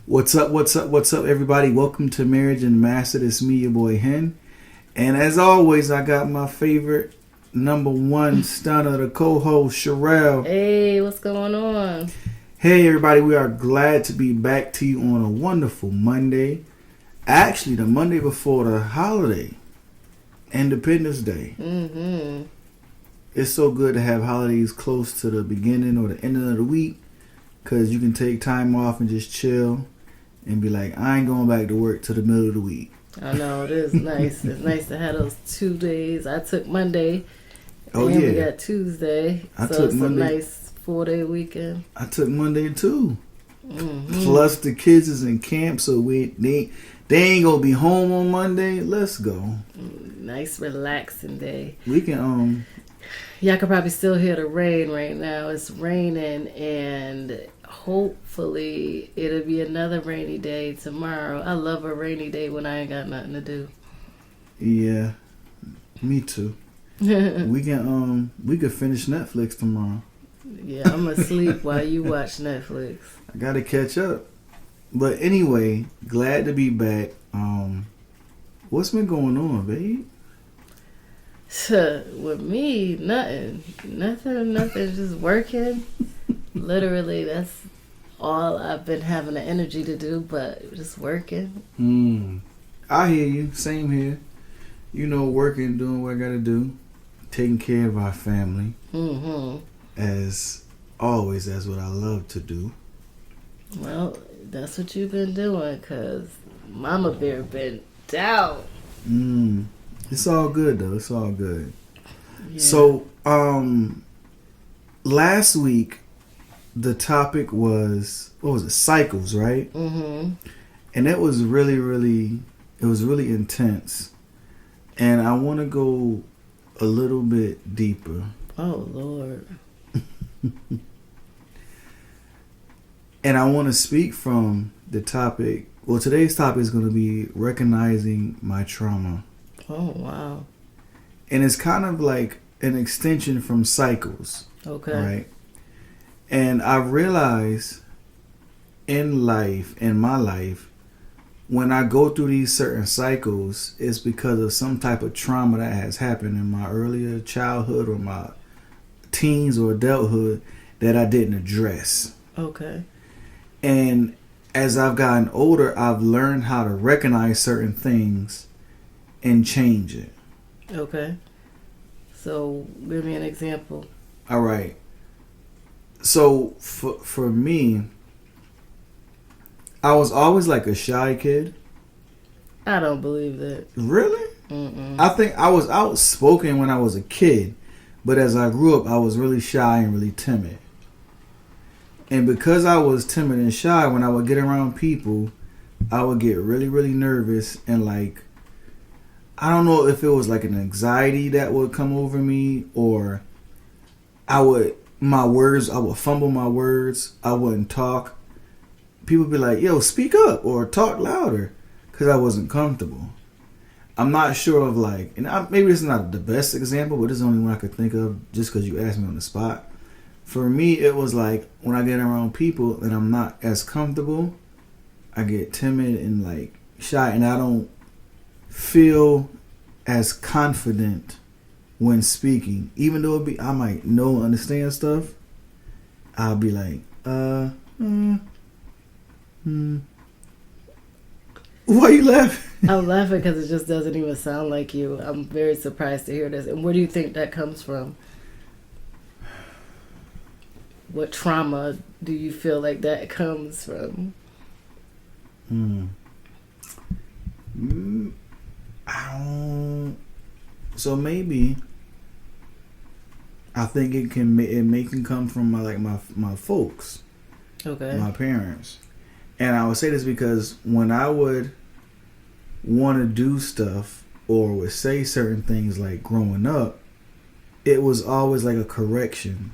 What's up, everybody? Welcome to Marriage and Master. It's me, your boy Hen. And as always, I got my favorite number one stunner, the co-host, Shireal. Hey, what's going on? Hey, everybody. We are glad to be back to you on a wonderful Monday. Actually, the Monday before the holiday, Independence Day. Mm-hmm. It's so good to have holidays close to the beginning or the ending of the week because you can take time off and just chill and be like, I ain't going back to work till the middle of the week. I know, it is nice. It's nice to have those 2 days. I took Monday. Oh, and yeah. we got Tuesday. I so took it's Monday. A nice 4-day weekend. I took Monday too. Mm-hmm. Plus the kids is in camp, so they ain't gonna be home on Monday. Let's go. Nice relaxing day. We can Y'all can probably still hear the rain right now. It's raining, and hopefully it'll be another rainy day tomorrow. I love a rainy day when I ain't got nothing to do. Yeah, me too. We could finish Netflix tomorrow. Yeah, I'm asleep while you watch Netflix. I gotta catch up. But anyway, glad to be back. What's been going on, babe? With me, nothing, just working. Literally, that's all I've been having the energy to do, but just working. I hear you. Same here. You know, working, doing what I gotta do, taking care of our family. Mm-hmm. As always, that's what I love to do. Well, that's what you've been doing, cause Mama Bear been down. It's all good though. It's all good. Yeah. So, last week the topic was, what was it? Cycles, right? Mm-hmm. And it was really intense. And I want to go a little bit deeper. Oh Lord. And I want to speak from the topic. Well, today's topic is going to be recognizing my trauma. Oh wow. And it's kind of like an extension from cycles. Okay. Right? And I realize in my life, when I go through these certain cycles, it's because of some type of trauma that has happened in my earlier childhood or my teens or adulthood that I didn't address. Okay. And as I've gotten older, I've learned how to recognize certain things and change it. Okay. So give me an example. All right. So for me, I was always like a shy kid. I don't believe that. Really? Mm-mm. I think I was outspoken when I was a kid, but as I grew up, I was really shy and really timid. And because I was timid and shy, when I would get around people, I would get really nervous and like, I don't know if it was like an anxiety that would come over me, or I would fumble my words. I wouldn't talk. People would be like, yo, speak up or talk louder, because I wasn't comfortable. I'm not sure of like, and maybe this is not the best example, but this is the only one I could think of just because you asked me on the spot. For me, it was like when I get around people and I'm not as comfortable, I get timid and like shy, and I don't feel as confident when speaking. Even though I might know and understand stuff, I'll be like, Why are you laughing? I'm laughing because it just doesn't even sound like you. I'm very surprised to hear this. And where do you think that comes from? What trauma do you feel like that comes from? I don't. So maybe I think it can come from my folks, Okay. my parents, and I would say this because when I would want to do stuff or would say certain things like growing up, it was always like a correction,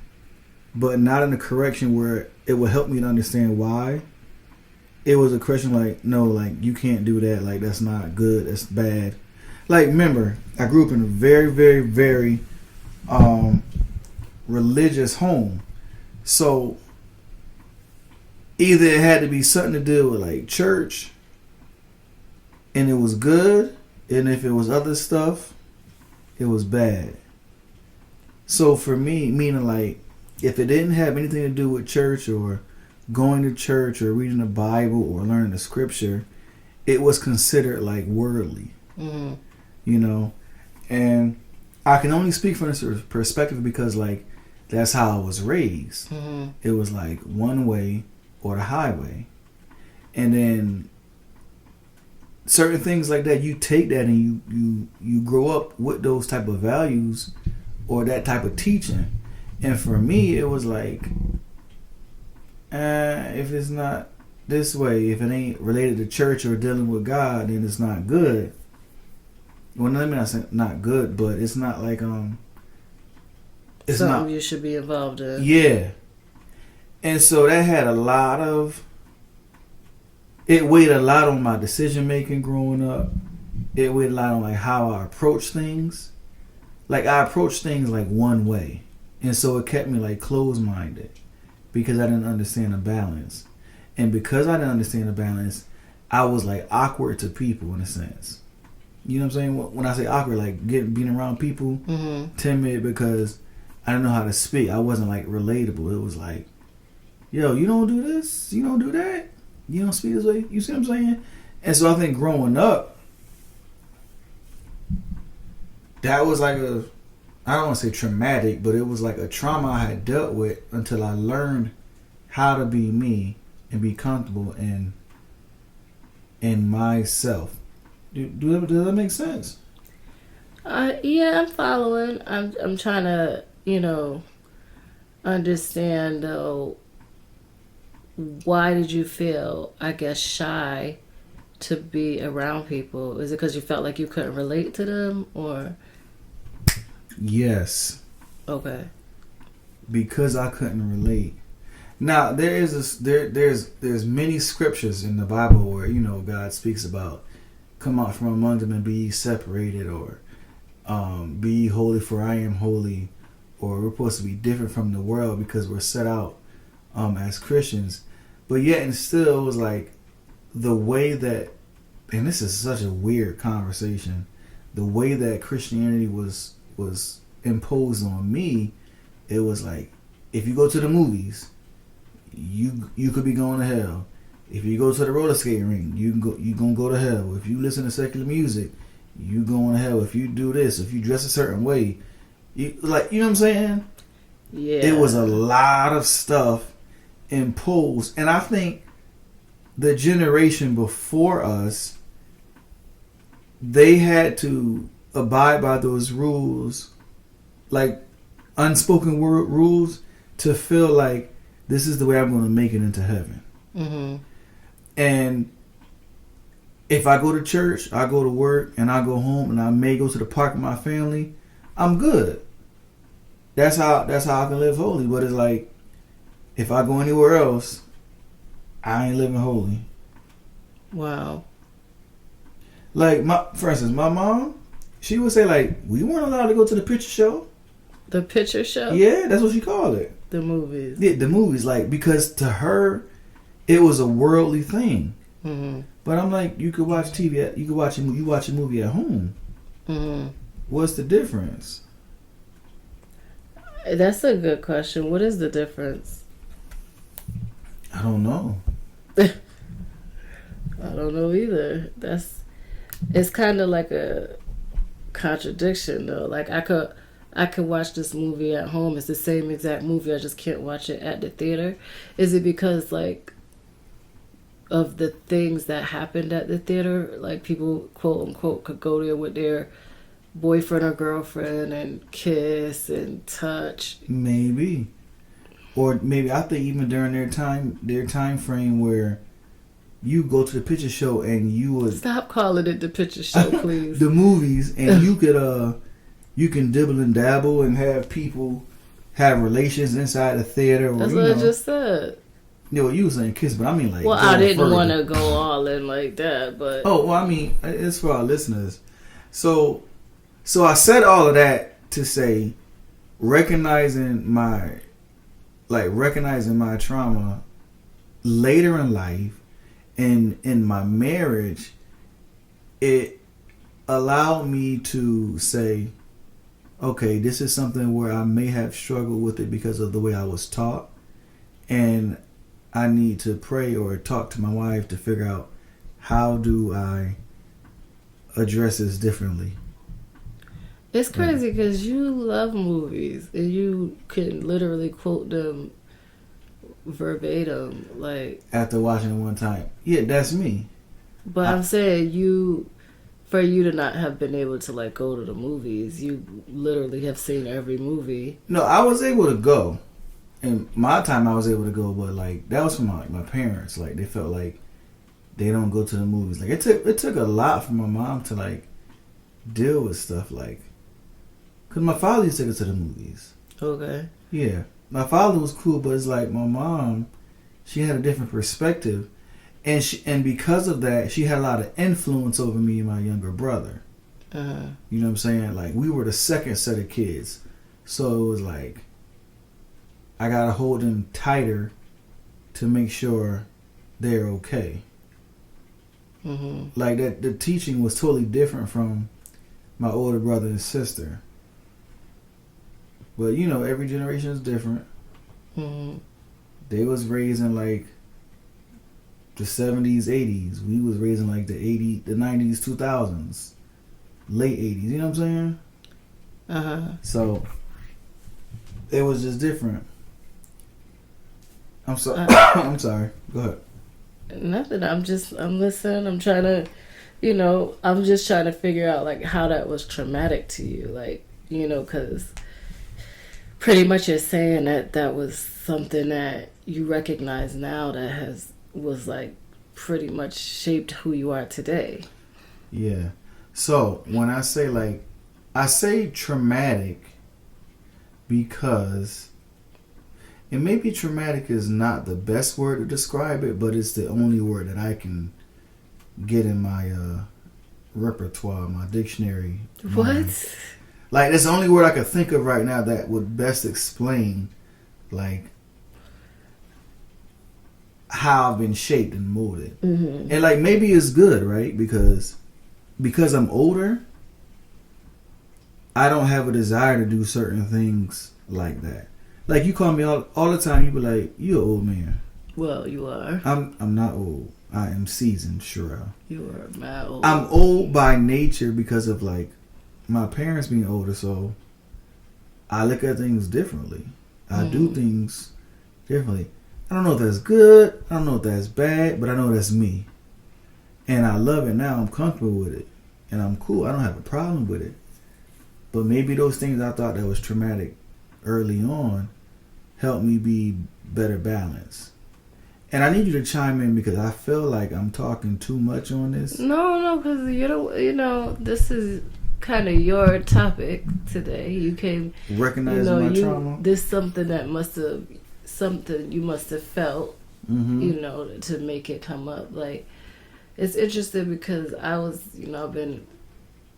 but not in a correction where it would help me to understand why. It was a correction like, no, like, you can't do that. Like, that's not good. That's bad. Like, remember, I grew up in a very, very, very religious home. So either it had to be something to do with like church, and it was good, and if it was other stuff, it was bad. So for me, meaning like if it didn't have anything to do with church or going to church or reading the Bible or learning the scripture, it was considered like worldly. Mm-hmm. You know, and I can only speak from this perspective because like that's how I was raised. Mm-hmm. It was like one way or the highway, and then certain things like that, you take that and you grow up with those type of values or that type of teaching. And for me, it was like, if it's not this way, if it ain't related to church or dealing with God, then it's not good. Well, let me not say not good, but it's not like it's something not you should be involved in. Yeah. And so that had it weighed a lot on my decision making growing up. It weighed a lot on like how I approach things. Like I approached things like one way. And so it kept me like closed minded because I didn't understand the balance. And because I didn't understand the balance, I was like awkward to people in a sense. You know what I'm saying? When I say awkward, like being around people, Mm-hmm. timid because I didn't know how to speak. I wasn't like relatable. It was like, yo, you don't do this, you don't do that, you don't speak this way. You see what I'm saying? And so I think growing up, that was like I don't want to say traumatic, but it was like a trauma I had dealt with until I learned how to be me and be comfortable in myself. Does that make sense? Yeah, I'm following. I'm trying to, understand though. Why did you feel, I guess, shy to be around people? Is it because you felt like you couldn't relate to them, or? Yes. Okay. Because I couldn't relate. Now there's many scriptures in the Bible where God speaks about come out from among them and be ye separated, or be ye holy for I am holy, or we're supposed to be different from the world because we're set out as Christians. But yet and still it was like the way that, and this is such a weird conversation, the way that Christianity was imposed on me, it was like if you go to the movies, you could be going to hell. If you go to the roller skating ring, you gonna go to hell. If you listen to secular music, you going to hell. If you do this, if you dress a certain way, you know what I'm saying? Yeah. It was a lot of stuff imposed, and I think the generation before us, they had to abide by those rules, like unspoken word rules, to feel like this is the way I'm going to make it into heaven. Mm-hmm. And if I go to church, I go to work, and I go home, and I may go to the park with my family, I'm good. That's how I can live holy. But it's like if I go anywhere else, I ain't living holy. Wow. Like for instance, my mom, she would say like we weren't allowed to go to the picture show. The picture show? Yeah, that's what she called it. The movies. Yeah, the movies, like because to her, it was a worldly thing. Mm-hmm. But I'm like, you could watch TV. You watch a movie at home. Mm-hmm. What's the difference? That's a good question. What is the difference? I don't know. I don't know either. It's kind of like a contradiction though. Like I could watch this movie at home. It's the same exact movie. I just can't watch it at the theater. Is it because like of the things that happened at the theater? Like people quote unquote could go there with their boyfriend or girlfriend and kiss and touch. Maybe. Or maybe I think even during their time frame where you go to the picture show and you would stop calling it the picture show, please. The movies, and you can dibble and dabble and have people have relations inside the theater. Or, that's what I just said. You were saying kiss, but I mean like. Well, I didn't want to go all in like that, but. Oh well, I mean it's for our listeners. So I said all of that to say recognizing my trauma later in life and in my marriage, it allowed me to say, okay, this is something where I may have struggled with it because of the way I was taught, and I need to pray or talk to my wife to figure out how do I address this differently. It's crazy because you love movies and you can literally quote them verbatim, like After watching it one time. Yeah, that's me. But I'm saying for you to not have been able to like go to the movies, you literally have seen every movie. No, I was able to go. In my time, I was able to go, but like that was from my parents. Like they felt like they don't go to the movies. Like it took a lot for my mom to like deal with stuff like, cause my father used to go to the movies. Okay. Yeah, my father was cool, but it's like my mom, she had a different perspective, and because of that, she had a lot of influence over me and my younger brother. Uh-huh. You know what I'm saying? Like we were the second set of kids, so it was like I gotta hold them tighter to make sure they're okay. Mm-hmm. Like that, the teaching was totally different from my older brother and sister. But you know, every generation is different. Mm-hmm. They was raised in like the 70s, 80s. We was raised in like the 90s, 2000s, late 80s. You know what I'm saying? Uh-huh. So it was just different. I'm sorry. I'm sorry. Go ahead. Nothing. I'm listening. I'm trying to, I'm just trying to figure out like how that was traumatic to you, like, because pretty much you're saying that was something that you recognize now that was like pretty much shaped who you are today. Yeah. So when I say traumatic because and maybe traumatic is not the best word to describe it, but it's the only word that I can get in my repertoire, my dictionary. What? Like, that's the only word I could think of right now that would best explain, like, how I've been shaped and molded. Mm-hmm. And, like, maybe it's good, right? Because I'm older, I don't have a desire to do certain things like that. Like, you call me all the time, you be like, you're an old man. Well, you are. I'm not old. I am seasoned, Shireal. You are mad old. I'm old by nature because of, like, my parents being older, so I look at things differently. I do things differently. I don't know if that's good. I don't know if that's bad, but I know that's me. And I love it now. I'm comfortable with it. And I'm cool. I don't have a problem with it. But maybe those things I thought that was traumatic early on helped me be better balanced. And I need you to chime in because I feel like I'm talking too much on this. No, because this is kind of your topic today. You came recognizing my trauma. This something you must have felt, to make it come up. Like, it's interesting because I was,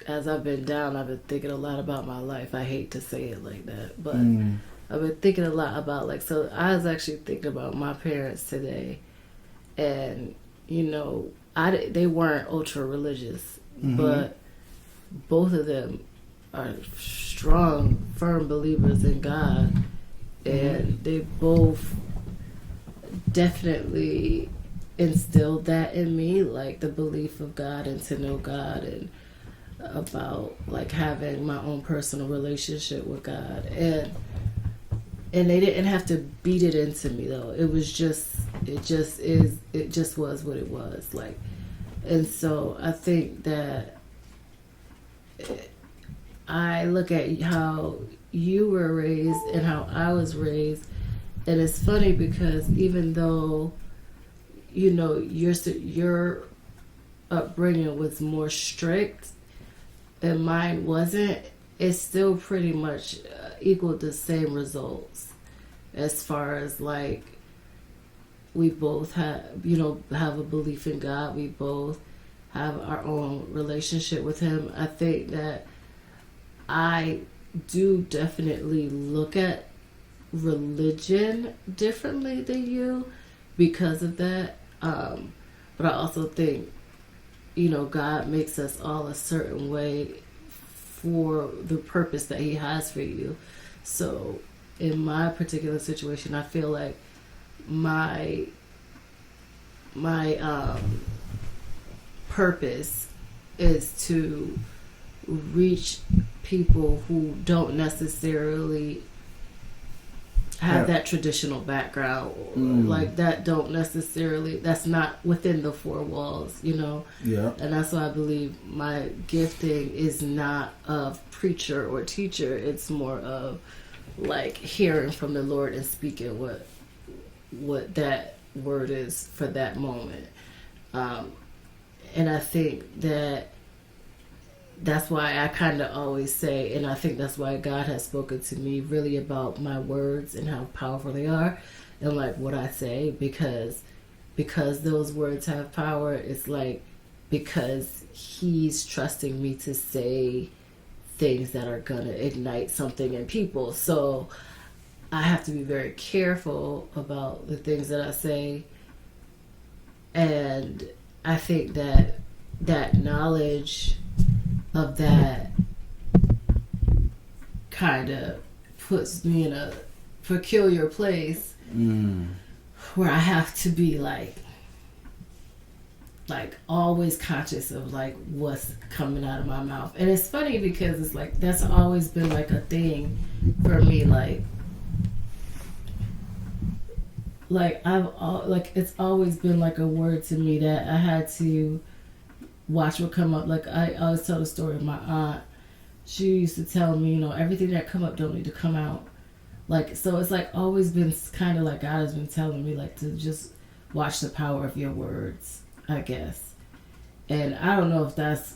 as I've been down, I've been thinking a lot about my life. I hate to say it like that, but I've been thinking a lot about, like, so I was actually thinking about my parents today, and, they weren't ultra religious, but both of them are strong, firm believers in God, and they both definitely instilled that in me, like the belief of God and to know God and about like having my own personal relationship with God, and they didn't have to beat it into me though. It just was what it was, like. And so I think that I look at how you were raised and how I was raised, and it's funny because even though your upbringing was more strict and mine wasn't, it still pretty much equaled the same results as far as like we both have a belief in God. We both have our own relationship with Him. I think that I do definitely look at religion differently than you because of that. But I also think, God makes us all a certain way for the purpose that He has for you. So, in my particular situation, I feel like my purpose is to reach people who don't necessarily have that traditional background, like that's not within the four walls, Yeah. And that's why I believe my gifting is not of preacher or teacher. It's more of like hearing from the Lord and speaking what that word is for that moment. And I think that's why I kind of always say, and I think that's why God has spoken to me really about my words and how powerful they are, and like what I say, because those words have power. It's like because He's trusting me to say things that are gonna ignite something in people. So I have to be very careful about the things that I say, and I think that knowledge of that kind of puts me in a peculiar place where I have to be like always conscious of like what's coming out of my mouth. And it's funny because it's like that's always been like a thing for me, like it's always been like a word to me that I had to watch what come up. Like I always tell the story of my aunt. She used to tell me, everything that come up don't need to come out. Like, so it's like always been kind of like God has been telling me like to just watch the power of your words, I guess. And I don't know if that's,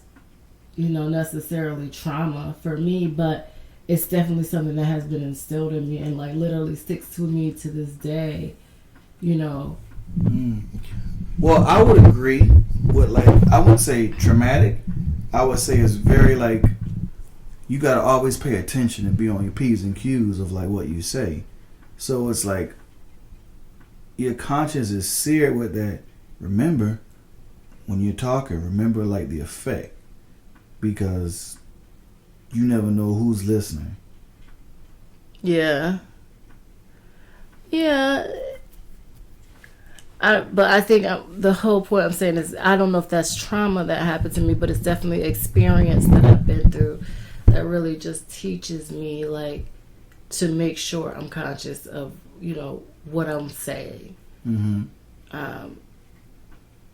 necessarily trauma for me, but it's definitely something that has been instilled in me and like literally sticks to me to this day, Well, I would agree with I wouldn't say traumatic. I would say it's very you gotta always pay attention and be on your P's and Q's of what you say. So it's like your conscience is seared with that. Remember when you're talking, remember the effect, because you never know who's listening. Yeah. But I think the whole point I'm saying is I don't know if that's trauma that happened to me, but it's definitely experience that I've been through that really just teaches me to make sure I'm conscious of what I'm saying.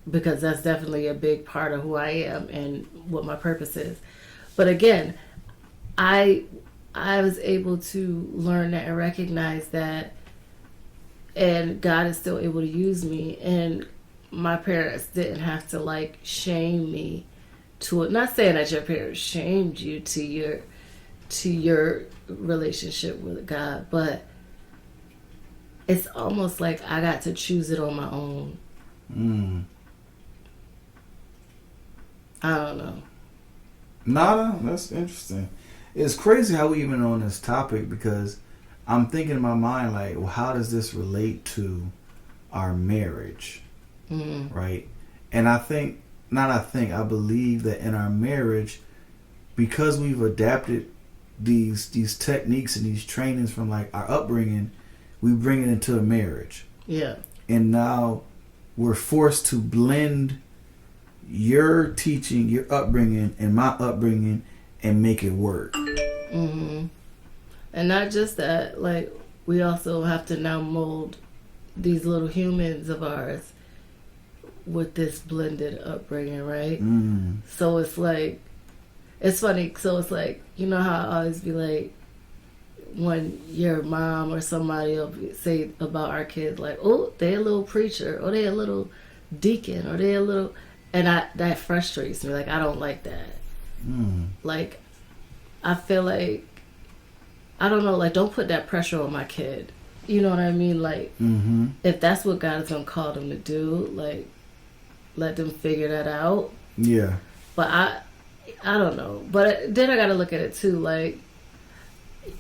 Because that's definitely a big part of who I am and what my purpose is. But again, I was able to learn that and recognize that. And God is still able to use me. And my parents didn't have to shame me to it. Not saying that your parents shamed you to your relationship with God, but it's almost like I got to choose it on my own. I don't know. Nada, that's interesting. It's crazy how we even on this topic, because I'm thinking in my mind, well, how does this relate to our marriage? Right? And I believe that in our marriage, because we've adapted these techniques and these trainings from our upbringing, we bring it into a marriage. Yeah. And now we're forced to blend your teaching, your upbringing, and my upbringing and make it work. And not just that, we also have to now mold these little humans of ours with this blended upbringing, right? So it's it's funny. So it's how I always be when your mom or somebody will say about our kids, oh, they're a little preacher, or they're a little deacon, or they're a little, and that frustrates me. I don't like that. I feel I don't know, don't put that pressure on my kid. You know what I mean? If that's what God is going to call them to do, let them figure that out. Yeah. But I don't know. But then I got to look at it too,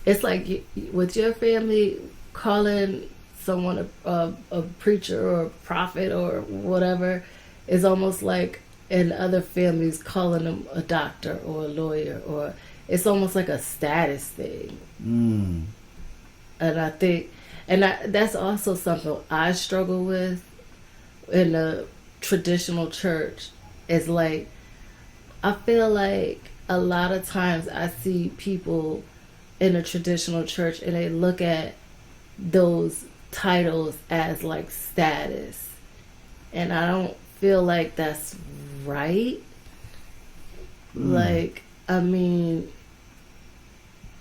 it's like with your family calling someone a preacher or a prophet or whatever is almost like in other families calling them a doctor or a lawyer, or it's almost like a status thing. And I think, that's also something I struggle with in the traditional church. Is like, I feel like a lot of times I see people in a traditional church and they look at those titles as like status, and I don't feel like that's right. Like, I mean,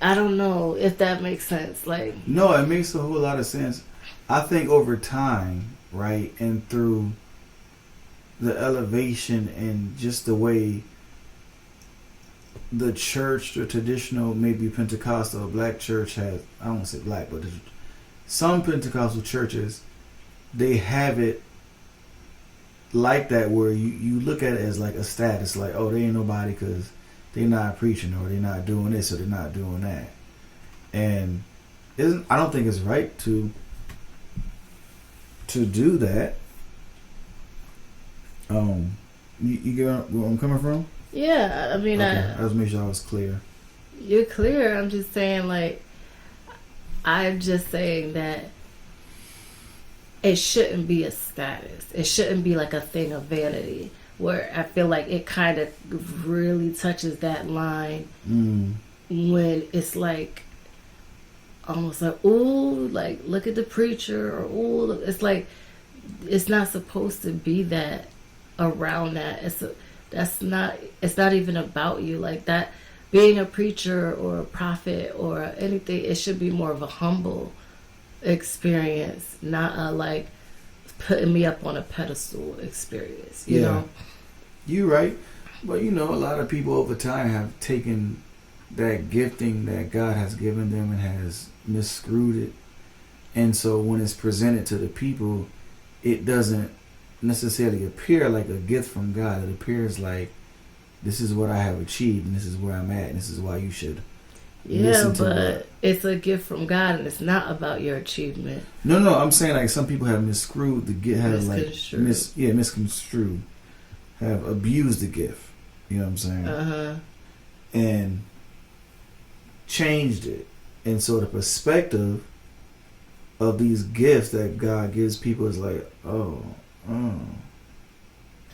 I don't know if that makes sense. Like, no, it makes a whole lot of sense. I think over time, right, and through the elevation and just the way the church, the traditional, maybe Pentecostal, black church has, I don't want to say black, but some Pentecostal churches, they have it like that, where you look at it as like a status, like, oh, they ain't nobody because they're not preaching, or they're not doing this, or they're not doing that. And I don't think it's right to do that. You get where I'm coming from? yeah, I mean, Okay, I just make sure I was clear. you're clear. I'm just saying, like, I'm just saying that it shouldn't be a status. It shouldn't be like a thing of vanity, where I feel like it kind of really touches that line when it's like almost like, ooh, like, look at the preacher, or ooh, it's like, it's not supposed to be that around that. It's not even about you like that. Being a preacher or a prophet or anything, it should be more of a humble experience, not a like putting me up on a pedestal experience, you know? You're right. But a lot of people over time have taken that gifting that God has given them and has misscrewed it. And so when it's presented to the people, it doesn't necessarily appear like a gift from God. It appears like, this is what I have achieved, and this is where I'm at, and this is why you should listen to but it's a gift from God, and it's not about your achievement. No, I'm saying like some people have misscrewed the gift, have Misconstrued. misconstrued, have abused the gift. You know what I'm saying? And changed it. And so the perspective of these gifts that God gives people is like,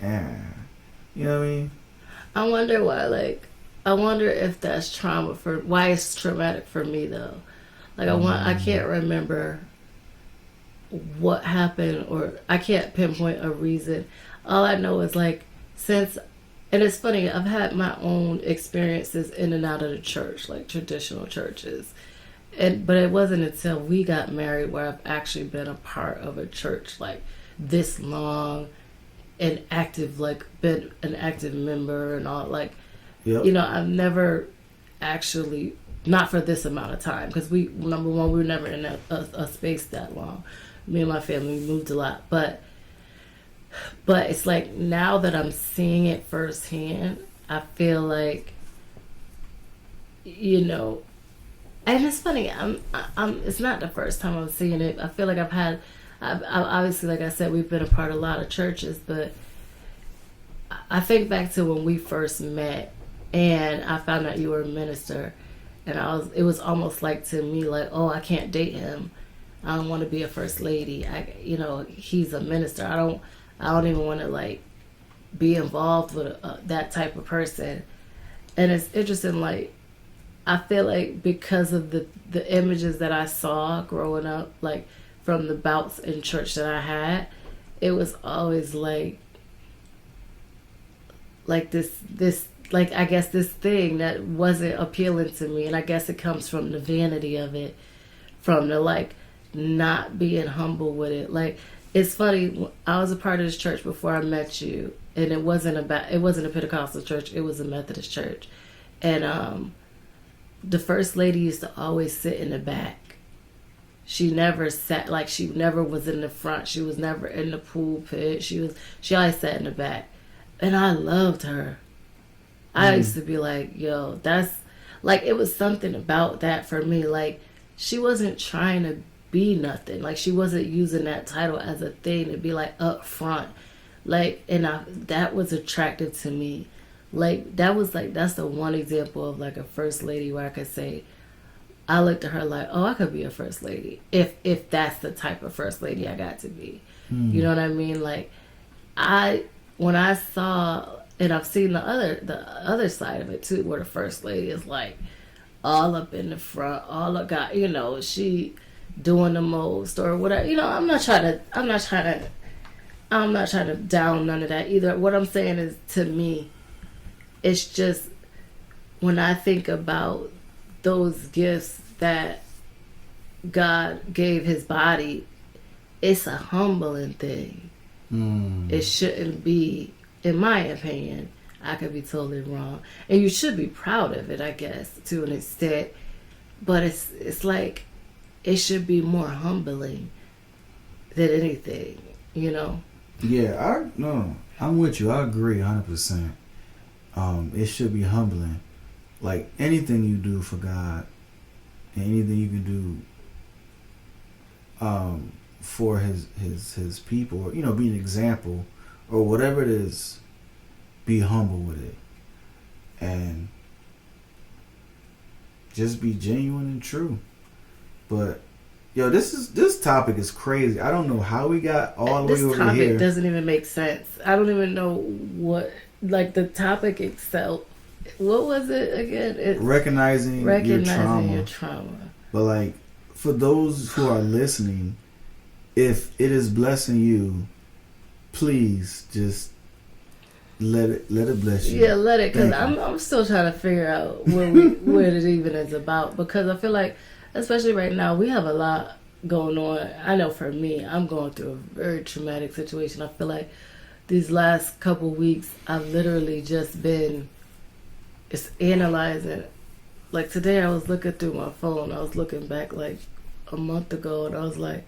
yeah. You know what I mean? I wonder why, like, I wonder if that's why it's traumatic for me, though. Like, I can't remember what happened, or I can't pinpoint a reason. All I know is, like, and it's funny, I've had my own experiences in and out of the church, like traditional churches. But it wasn't until we got married where I've actually been a part of a church, like, this long and active, like, been an active member and all, like, I've never actually, not for this amount of time, because number one, we were never in a space that long. Me and my family moved a lot, but it's like, now that I'm seeing it firsthand, I feel like, and it's funny, it's not the first time I'm seeing it. I feel like I've obviously, like I said, we've been a part of a lot of churches, but I think back to when we first met and I found out you were a minister, and it was almost like, to me, like, oh, I can't date him. I don't want to be a first lady. He's a minister. I don't even want to, like, be involved with that type of person. And it's interesting, like, I feel like because of the images that I saw growing up, like, from the bouts in church that I had, it was always like this, like, I guess this thing that wasn't appealing to me. And I guess it comes from the vanity of it, from the, like, not being humble with it. Like, it's funny, I was a part of this church before I met you, and it wasn't a Pentecostal church, it was a Methodist church. And the first lady used to always sit in the back. She never sat, like, she never was in the front. She was never in the pulpit. She always sat in the back. And I loved her. I used to be like, yo, that's, like, it was something about that for me. Like, she wasn't trying to be nothing. Like, she wasn't using that title as a thing to be like up front. Like, and that was attractive to me. Like, that's the one example of like a first lady where I could say, I looked at her like, oh, I could be a first lady if that's the type of first lady I got to be. You know what I mean? Like, when I saw, and I've seen the other side of it too, where the first lady is like all up in the front, all up got, she doing the most or whatever. I'm not trying to down none of that either. What I'm saying is, to me, it's just when I think about those gifts that God gave his body, it's a humbling thing. It shouldn't be, in my opinion. I could be totally wrong. And you should be proud of it, I guess, to an extent. But it's like, it should be more humbling than anything, Yeah, I'm with you. I agree 100%. It should be humbling. Like, anything you do for God, and anything you can do for his people, or, be an example, or whatever it is, be humble with it. And just be genuine and true. But this topic is crazy. I don't know how we got all the way over here. This topic doesn't even make sense. I don't even know what, like, the topic itself. What was it again? It's recognizing your trauma. But, like, for those who are listening, if it is blessing you, please just let it bless you. Yeah, let it, because I'm still trying to figure out what it even is about, because I feel like, especially right now, we have a lot going on. I know for me, I'm going through a very traumatic situation. I feel like these last couple weeks, I've literally just been analyzing. Like, today I was looking through my phone. I was looking back like a month ago, and I was like,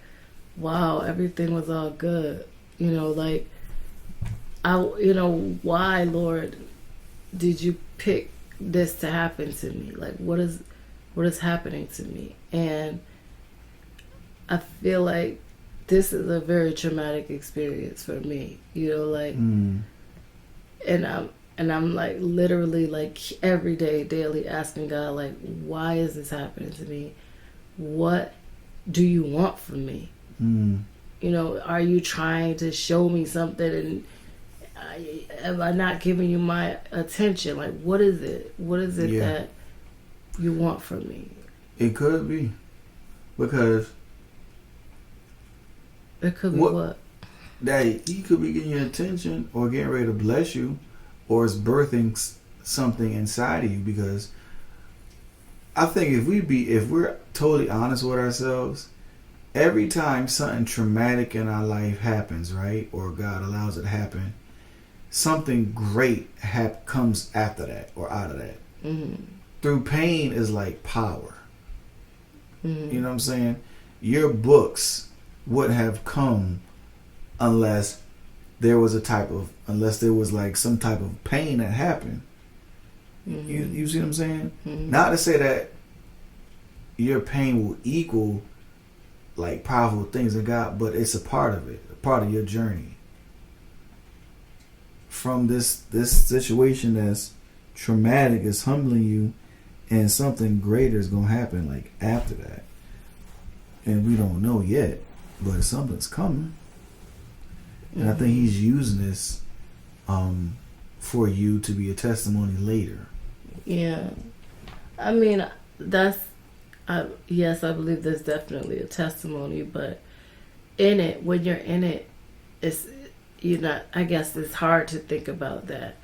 wow, everything was all good. Like, why, Lord, did you pick this to happen to me? Like, what is happening to me? And I feel like this is a very traumatic experience for me, and I'm like literally like every day, daily asking God, like, why is this happening to me? What do you want from me? Are you trying to show me something, and am I not giving you my attention? Like, what is it? What is it that you want from me? It could be. Because it could be what? That he could be getting your attention, or getting ready to bless you, or it's birthing something inside of you. Because I think if we're totally honest with ourselves, every time something traumatic in our life happens, right, or God allows it to happen, something great comes after that or out of that. Through pain is like power. You know what I'm saying? Your books would have come unless there was like some type of pain that happened. You see what I'm saying? Not to say that your pain will equal like powerful things in God, but it's a part of it, a part of your journey. From this situation that's traumatic is humbling you, and something greater is gonna happen like after that. And we don't know yet, but something's coming. And I think he's using this for you to be a testimony later. Yeah. I mean, yes, I believe there's definitely a testimony, but when you're in it, I guess it's hard to think about that.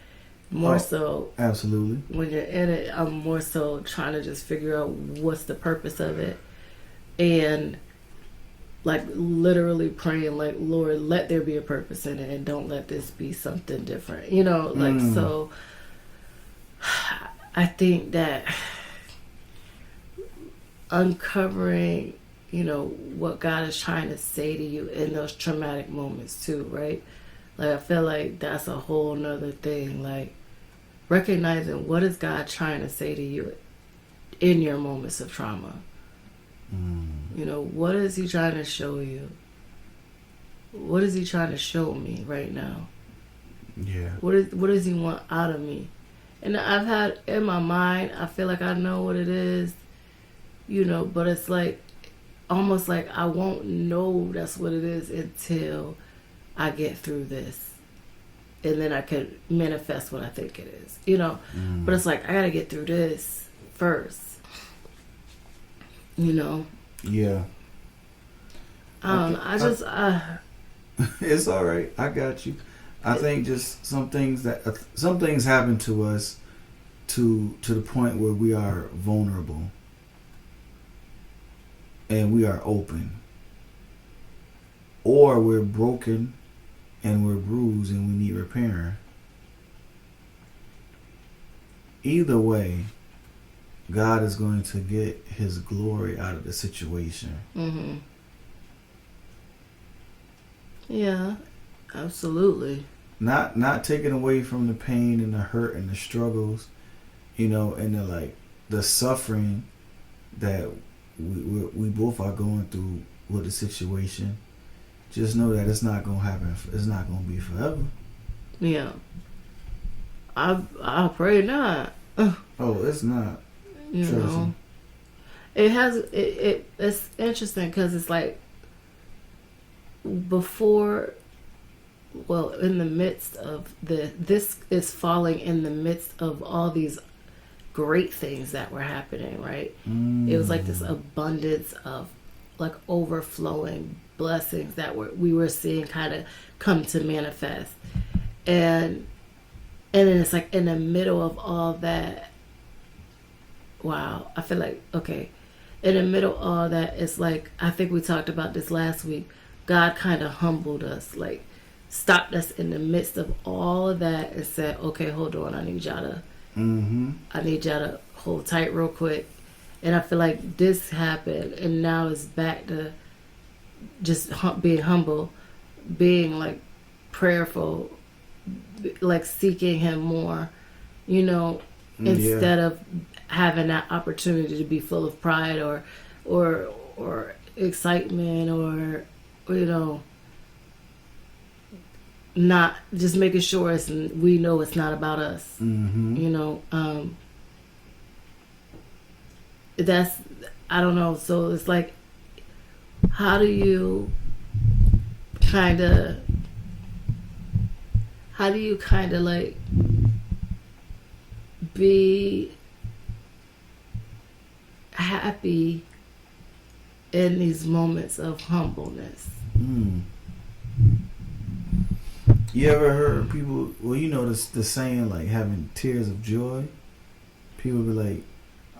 So absolutely, when you're in it, I'm more so trying to just figure out what's the purpose of it, and like literally praying like, Lord, let there be a purpose in it, and don't let this be something different, so I think that uncovering what God is trying to say to you in those traumatic moments too, right? Like, I feel like that's a whole nother thing, like recognizing what is God trying to say to you in your moments of trauma. You know, what is he trying to show you? What is he trying to show me right now? Yeah. What does he want out of me? And I've had in my mind, I feel like I know what it is, you know, but it's like almost like I won't know that's what it is until I get through this. And then I can manifest what I think it is, you know. But it's like I gotta get through this first. You know? Yeah. I don't know. It's all right. I got you. I think just some things happen to us to the point where we are vulnerable and we are open, or we're broken and we're bruised and we need repairing. Either way, God is going to get his glory out of the situation. Yeah, absolutely. Not taking away from the pain and the hurt and the struggles, you know, and the suffering that we both are going through with the situation. Just know that it's not gonna happen. It's not gonna be forever. Yeah. I pray not. Oh, it's not. You know, it's interesting because it's like before, well, in the midst of this is falling in the midst of all these great things that were happening, right? It was like this abundance of like overflowing blessings that we were seeing kind of come to manifest, and then it's like in the middle of all that. Wow, I feel like, okay, in the middle of all that, it's like, I think we talked about this last week, God kind of humbled us, like stopped us in the midst of all of that and said, okay, hold on, I need y'all to hold tight real quick. And I feel like this happened, and now it's back to just being humble, being like prayerful, like seeking him more, you know, instead of having that opportunity to be full of pride or excitement or you know, not just making sure we know it's not about us. You know, that's, I don't know. So it's like, how do you kind of like be happy in these moments of humbleness? You ever heard people, well, you know the saying, like having tears of joy? People be like,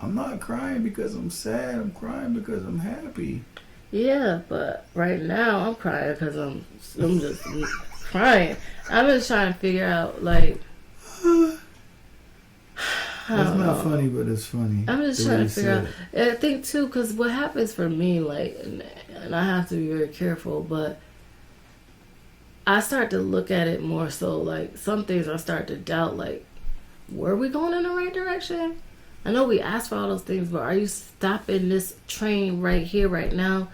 I'm not crying because I'm sad, I'm crying because I'm happy. Yeah, but right now I'm crying because I'm just crying. I'm just trying to figure out, like, It's not funny, but it's funny. I'm just trying to figure out. And I think too, because what happens for me, like, and I have to be very careful, but I start to look at it more so like some things I start to doubt, like, were we going in the right direction? I know we asked for all those things, but are you stopping this train right here, right now,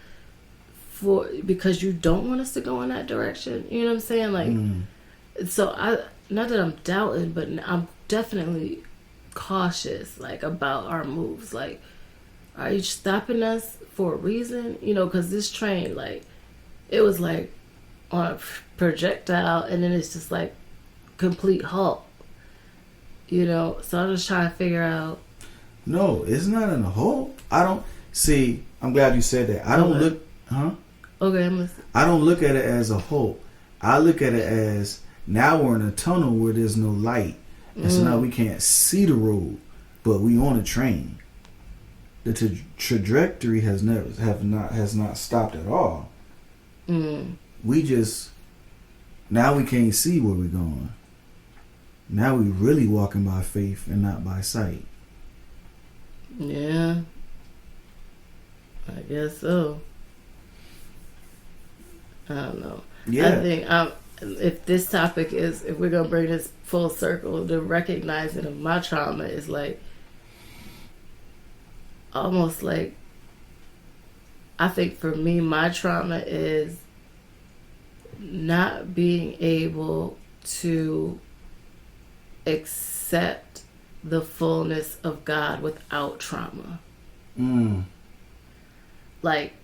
because you don't want us to go in that direction? You know what I'm saying? Like, so not that I'm doubting, but I'm definitely cautious, like, about our moves. Like, are you stopping us for a reason? You know, because this train, like, it was like on a projectile, and then it's just like complete halt. You know, so I'm just trying to figure out. No, it's not in a halt. I don't see. I'm glad you said that. I don't look. Okay, I'm listening. I don't look at it as a halt. I look at it as now we're in a tunnel where there's no light. And so now we can't see the road, but we on a train. The trajectory has not stopped at all. We just, now we can't see where we're going. Now we really walking by faith and not by sight. Yeah, I guess so. I don't know. Yeah. I think if this topic is, if we're going to bring this full circle, the recognizing of my trauma is like, almost like, I think for me, my trauma is not being able to accept the fullness of God without trauma. Like,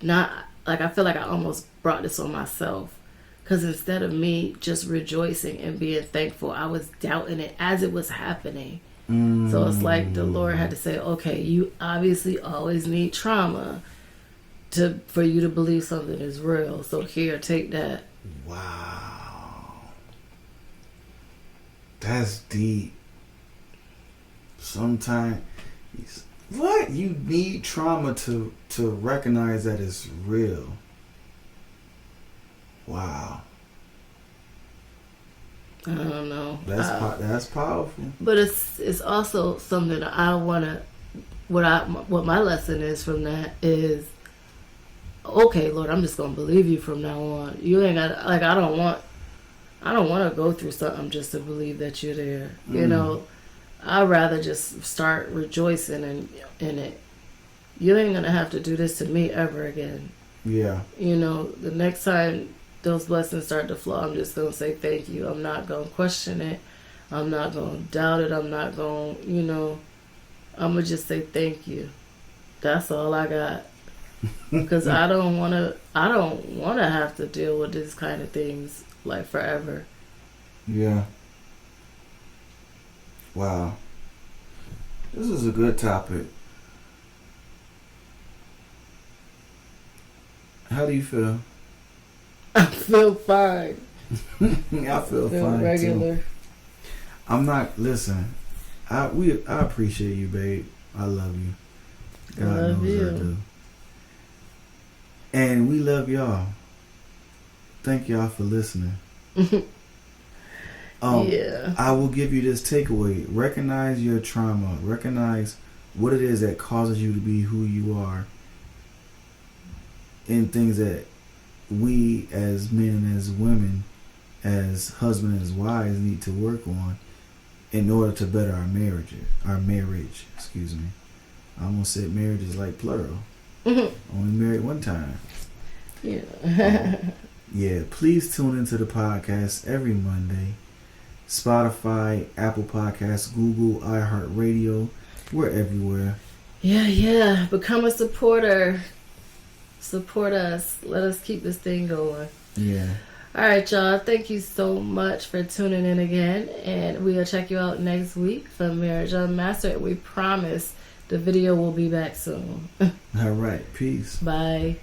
I feel like I almost brought this on myself. Because instead of me just rejoicing and being thankful, I was doubting it as it was happening. So it's like the Lord had to say, okay, you obviously always need trauma for you to believe something is real. So here, take that. Wow. That's deep. Sometimes, what? You need trauma to recognize that it's real. Wow. I don't know. That's powerful. But it's also something that I want to. What my lesson is from that is, okay, Lord, I'm just gonna believe you from now on. You ain't got, like, I don't want to go through something just to believe that you're there. You know, I'd rather just start rejoicing in it. You ain't gonna have to do this to me ever again. Yeah. You know, the next time those blessings start to flow, I'm just gonna say thank you. I'm not gonna question it. I'm not gonna doubt it. I'm not gonna, I'm gonna just say thank you. That's all I got. Because I don't wanna have to deal with these kind of things like forever. Yeah. Wow. This is a good topic. How do you feel? I feel fine. I feel fine regular. too. I'm not. Listen, I appreciate you, babe. I love you. God love knows you. I do. And we love y'all. Thank y'all for listening. Yeah. I will give you this takeaway. Recognize your trauma. Recognize what it is that causes you to be who you are. And things that we as men and as women, as husband and as wives, need to work on in order to better our marriage. Excuse me. I almost said marriage is like plural. Only married one time. Yeah. Yeah. Please tune into the podcast every Monday. Spotify, Apple Podcasts, Google, iHeartRadio. We're everywhere. Yeah. Become a supporter. Support us. Let us keep this thing going. Yeah. All right, y'all. Thank you so much for tuning in again. And we'll check you out next week for Marriage Unmastered. We promise the video will be back soon. All right. Peace. Bye.